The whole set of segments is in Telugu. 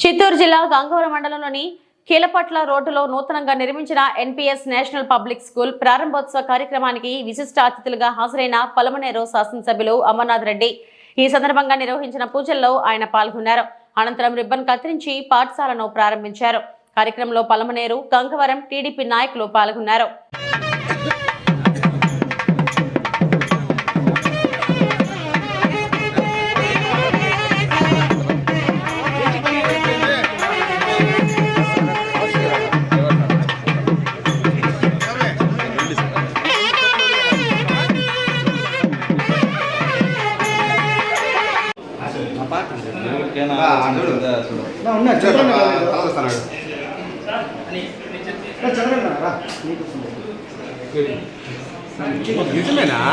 చిత్తూరు జిల్లా గంగవరం మండలంలోని కీలపట్ల రోడ్డులో నూతనంగా నిర్మించిన ఎన్పీఎస్ నేషనల్ పబ్లిక్ స్కూల్ ప్రారంభోత్సవ కార్యక్రమానికి విశిష్ట అతిథులుగా హాజరైన పలమనేరు శాసనసభ్యులు అమర్నాథ్ రెడ్డి ఈ సందర్భంగా నిర్వహించిన పూజల్లో ఆయన పాల్గొన్నారు. అనంతరం రిబ్బన్ కత్తిరించి పాఠశాలను ప్రారంభించారు. కార్యక్రమంలో పలమనేరు, గంగవరం టీడీపీ నాయకులు పాల్గొన్నారు. నిజమేనా?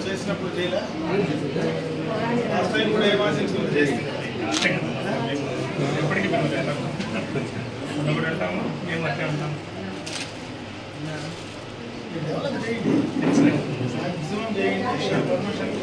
చేసినప్పుడు చేయలే లాస్ట్ టైం కూడా ఏమాసింగ్ చేస్తే ఎప్పటికీ ఉంటాము మేము అట్లే ఉంటాము. డెవలప్ చేయండి, మ్యాక్సిమం చేయండి.